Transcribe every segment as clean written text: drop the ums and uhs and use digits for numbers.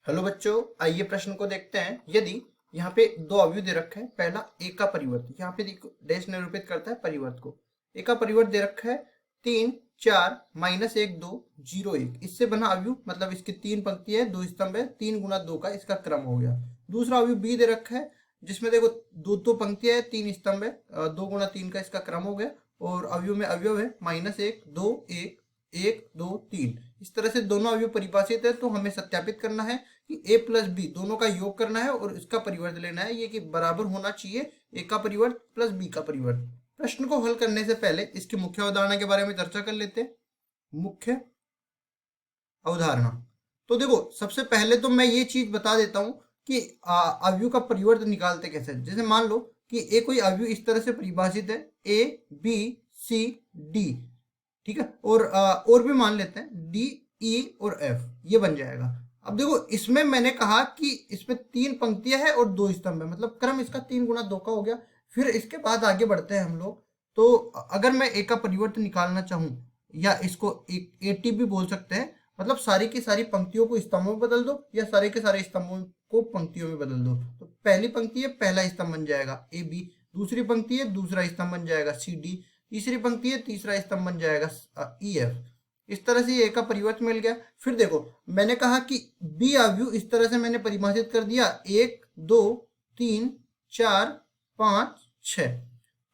Hello बच्चों, आइए प्रश्न को देखते हैं। यदि यहाँ पे दो अवयव दे रखे हैं, पहला ए का परिवर्त, यहाँ पे देखो डैश निरूपित करता है परिवर्त को। ए का परिवर्त दे रखा है 3 4 -1 2 0 1। इससे बना अवयव, मतलब इसकी तीन पंक्ति है, दो स्तंभ है, 3 गुना 2 का इसका क्रम हो गया। दूसरा अवयव बी दे रखा है जिसमें देखो दो दो पंक्तियां है, 3 स्तंभ है, 2 गुना 3 का इसका क्रम हो गया। और अवयव में अवयव है -1 2 1 1 2 3। इस तरह से दोनों अवयव परिभाषित है, तो हमें सत्यापित करना है कि a प्लस बी दोनों का योग करना है और इसका परिवर्त लेना है। ये कि बराबर होना चाहिए a का परिवर्त प्लस b का परिवर्त। प्रश्न को हल करने से पहले इसकी मुख्य अवधारणा के बारे में चर्चा कर लेते हैं। मुख्य अवधारणा, तो देखो सबसे पहले तो मैं ये चीज बता देता हूं कि अवयव का परिवर्त निकालते कैसे। जैसे मान लो कि a कोई अवयव इस तरह से परिभाषित है a b c d, ठीक है, और भी मान लेते हैं डी ई और एफ, ये बन जाएगा। अब देखो इसमें मैंने कहा कि इसमें 3 पंक्तियां हैं और 2 स्तंभ है, मतलब क्रम इसका 3 गुना 2 का हो गया। फिर इसके बाद आगे बढ़ते हैं हम लोग। तो अगर मैं ए का परिवर्तन निकालना चाहूं, या इसको ए टी भी बोल सकते हैं, मतलब सारी की सारी पंक्तियों को स्तंभों में बदल दो या सारे के सारे स्तंभों को पंक्तियों में बदल दो। तो पहली पंक्ति है, पहला स्तंभ बन जाएगा ए बी। दूसरी पंक्ति है, दूसरा स्तंभ बन जाएगा सी डी। तीसरी पंक्ति है, तीसरा स्तंभ बन जाएगा ई एफ। इस तरह से ए का परिवर्त मिल गया। फिर देखो मैंने कहा कि बी अवयव इस तरह से मैंने परिभाषित कर दिया 1 2 3 4 5 6।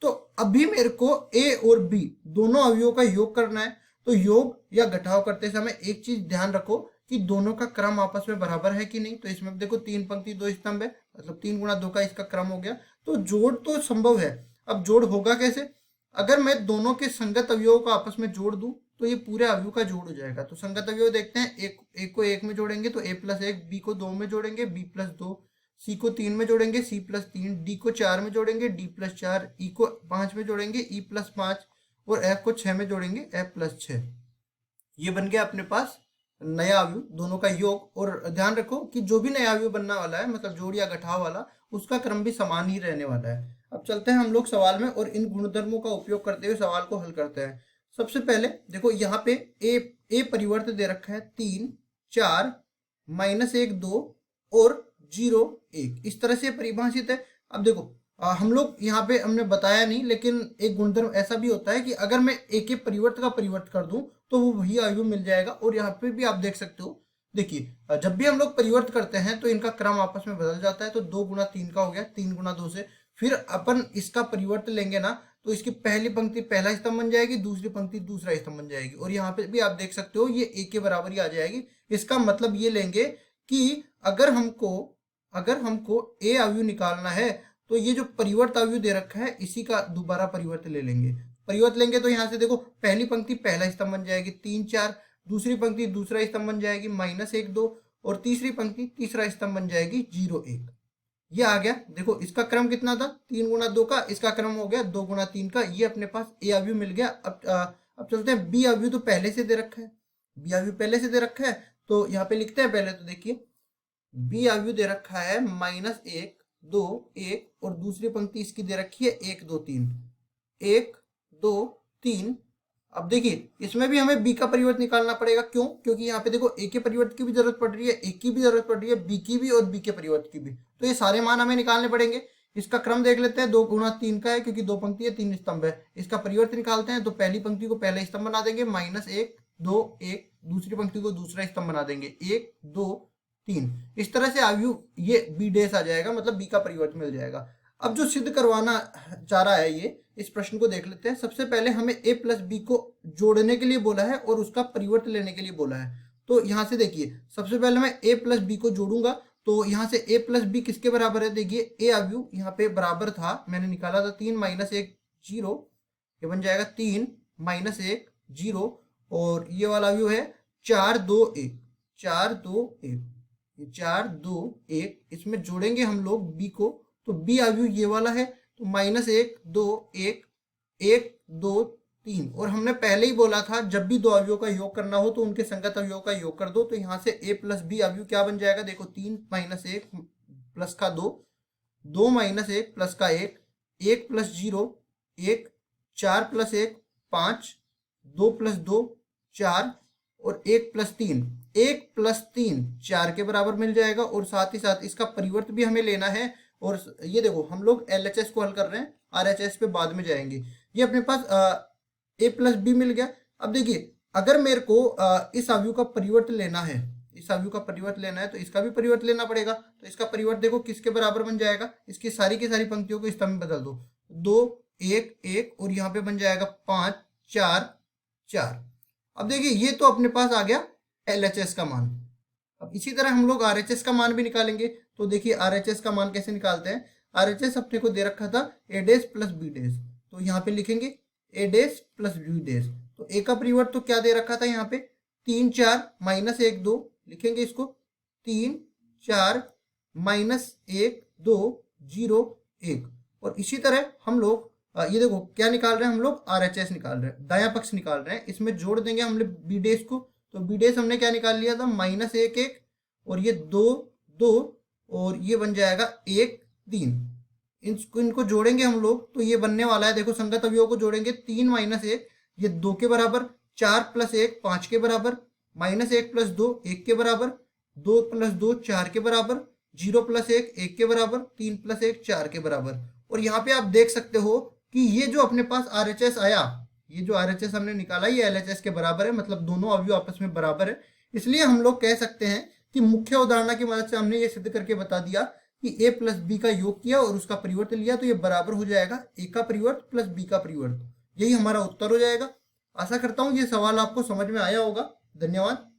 तो अभी मेरे को ए और बी दोनों अवयवों का योग करना है। तो योग या घटाव करते समय एक चीज ध्यान रखो कि दोनों का क्रम आपस में बराबर है कि नहीं। तो इसमें देखो 3 पंक्ति 2 स्तंभ है, मतलब 3 गुना 2 का इसका क्रम हो गया। तो जोड़ तो संभव है। अब जोड़ होगा कैसे? अगर मैं दोनों के संगत अवयवों को आपस में जोड़ दूं तो ये पूरे अवयव का जोड़ हो जाएगा। तो संगत अवयव देखते हैं। एक को 1 में जोड़ेंगे तो a प्लस 1, बी को 2 में जोड़ेंगे b प्लस 2, सी को 3 में जोड़ेंगे c प्लस 3, डी को 4 में जोड़ेंगे d प्लस 4, ई को 5 में जोड़ेंगे e प्लस 5 और f को 6 में जोड़ेंगे f प्लस 6। ये बन गया अपने पास नया अवयव, दोनों का योग। और ध्यान रखो कि जो भी नया अवयव बनने वाला है, मतलब जोड़ या घटाव वाला, उसका क्रम भी समान ही रहने वाला है। अब चलते हैं हम लोग सवाल में और इन गुणधर्मों का उपयोग करते हुए सवाल को हल करते हैं। सबसे पहले देखो यहाँ पे ए परिवर्त दे रखा है 3 4 -1 2 और 0 1। इस तरह से परिभाषित है। अब देखो हम लोग यहाँ पे हमने बताया नहीं, लेकिन एक गुणधर्म ऐसा भी होता है कि अगर मैं ए के परिवर्त का परिवर्त कर दूं तो वो वही अवयव मिल जाएगा। और यहाँ पे भी आप देख सकते हो, देखिए जब भी हम लोग परिवर्त करते हैं तो इनका क्रम आपस में बदल जाता है। तो 2 गुना 3 का हो गया, 3 गुना 2 से फिर अपन इसका परिवर्त लेंगे ना, तो इसकी पहली पंक्ति पहला स्तंभ बन जाएगी, दूसरी पंक्ति दूसरा स्तंभ बन जाएगी। और यहाँ पे भी आप देख सकते हो ये ए के बराबर ही आ जाएगी। इसका मतलब ये लेंगे कि अगर हमको ए अवयव निकालना है तो ये जो परिवर्त अवयव दे रखा है इसी का दोबारा परिवर्त ले लेंगे। परिवर्त लेंगे तो यहाँ से देखो पहली पंक्ति पहला स्तंभ बन जाएगी 3 4, दूसरी पंक्ति दूसरा स्तंभ बन जाएगी -1 2 और तीसरी पंक्ति तीसरा स्तंभ बन जाएगी 0 1। ये आ गया। देखो इसका क्रम कितना था, 3 गुना 2 का, इसका क्रम हो गया 2 गुना 3 का। ये अपने पास ए अवयव मिल गया। अब चलते हैं बी अवयव। तो पहले से दे रखा है, बी अवयव पहले से दे रखा है, तो यहाँ पे लिखते हैं पहले। तो देखिए बी अवयव दे रखा है -1 2 1 और दूसरी पंक्ति इसकी दे रखी है 1 2 3 1 2 3। अब देखिए इसमें भी हमें बी का परिवर्त निकालना पड़ेगा। क्यों? क्योंकि यहाँ पे देखो ए के परिवर्त की भी जरूरत पड़ रही है, ए की भी जरूरत पड़ रही है, बी की भी और बी के परिवर्त की भी। तो ये सारे मान हमें निकालने पड़ेंगे। इसका क्रम देख लेते हैं। 2 गुना 3 का है क्योंकि 2 पंक्ति है 3 स्तंभ है। इसका परिवर्त निकालते हैं। तो पहली पंक्ति को पहला स्तंभ बना देंगे -1 2 1, दूसरी पंक्ति को दूसरा स्तंभ बना देंगे 1 2 3। इस तरह से अवयव ये बी डेस आ जाएगा, मतलब बी का परिवर्त मिल जाएगा। अब जो सिद्ध करवाना चाह रहा है ये, इस प्रश्न को देख लेते हैं। सबसे पहले हमें a प्लस बी को जोड़ने के लिए बोला है और उसका परिवर्त लेने के लिए बोला है। तो यहाँ से देखिए सबसे पहले मैं a प्लस बी को जोड़ूंगा। तो यहाँ से a प्लस बी किसके बराबर है? देखिए a अवयव यहाँ पे बराबर था, मैंने निकाला था 3 -1 0। ये बन जाएगा 3 -1 0 और ये वाला अवयव है 4 2 1 4 2 1। 4 2 1 इसमें जोड़ेंगे हम लोग b को, तो b अवयव ये वाला है। तो -1 2 1 1 2 3। और हमने पहले ही बोला था जब भी दो अवयवों का योग करना हो तो उनके संगत अवयवों का योग कर दो। तो यहाँ से a प्लस बी अवयव क्या बन जाएगा? देखो 3 -1 प्लस का 2 2 -1 प्लस का 1 1 प्लस 0 1 4 प्लस 1 5 2 प्लस 2 4 और 1 प्लस 3 1 प्लस 3 4 के बराबर मिल जाएगा, और साथ ही साथ इसका परिवर्त भी हमें लेना है। और ये देखो हम लोग LHS को हल कर रहे हैं, RHS पे बाद में जाएंगे। ये अपने पास a प्लस बी मिल गया। अब देखिए अगर मेरे को इस अवयव का परिवर्त लेना है, इस अवयव का परिवर्त लेना है तो इसका भी परिवर्त लेना पड़ेगा। तो इसका परिवर्त देखो किसके बराबर बन जाएगा, इसकी सारी की सारी पंक्तियों को इस तरह में बदल दो, 2 1 1 और यहाँ पे बन जाएगा 5 4 4। अब देखिए ये तो अपने पास आ गया LHS का मान। अब इसी तरह हम लोग RHS का मान भी निकालेंगे। तो देखिए RHS का मान कैसे निकालते हैं। RHS अपने को दे रखा था a dash plus b dash, तो यहाँ पे लिखेंगे a dash plus b dash. तो a का परिवर्त तो क्या दे रखा था यहाँ पे 3 4 माइनस 1 2, लिखेंगे इसको 3 4 माइनस 1 2 0 1। और इसी तरह हम लोग ये देखो क्या निकाल रहे हैं, हम लोग RHS निकाल रहे हैं, दायां पक्ष निकाल रहे हैं। इसमें जोड़ देंगे हम लोग b डैश को, तो b डैश हमने क्या निकाल लिया था -1 1, और ये 2 2, और ये बन जाएगा 1 3। इनको जोड़ेंगे हम लोग तो ये बनने वाला है, देखो संगत अवयवों को जोड़ेंगे 3 माइनस 1 ये 2 के बराबर, 4 प्लस 1 5 के बराबर, -1 प्लस 2 1 के बराबर, 2 प्लस 2 4 के बराबर, 0 प्लस 1 1 के बराबर, 3 प्लस 1 4 के बराबर। और यहाँ पे आप देख सकते हो कि ये जो अपने पास RHS आया, ये जो RHS हमने निकाला ये LHS के बराबर है, मतलब दोनों अवयव आपस में बराबर है। इसलिए हम लोग कह सकते हैं कि मुख्य उदाहरण की मदद से हमने ये सिद्ध करके बता दिया कि a प्लस बी का योग किया और उसका परिवर्त लिया, तो ये बराबर हो जाएगा a का परिवर्त प्लस b का परिवर्त। यही हमारा उत्तर हो जाएगा। आशा करता हूँ ये सवाल आपको समझ में आया होगा। धन्यवाद।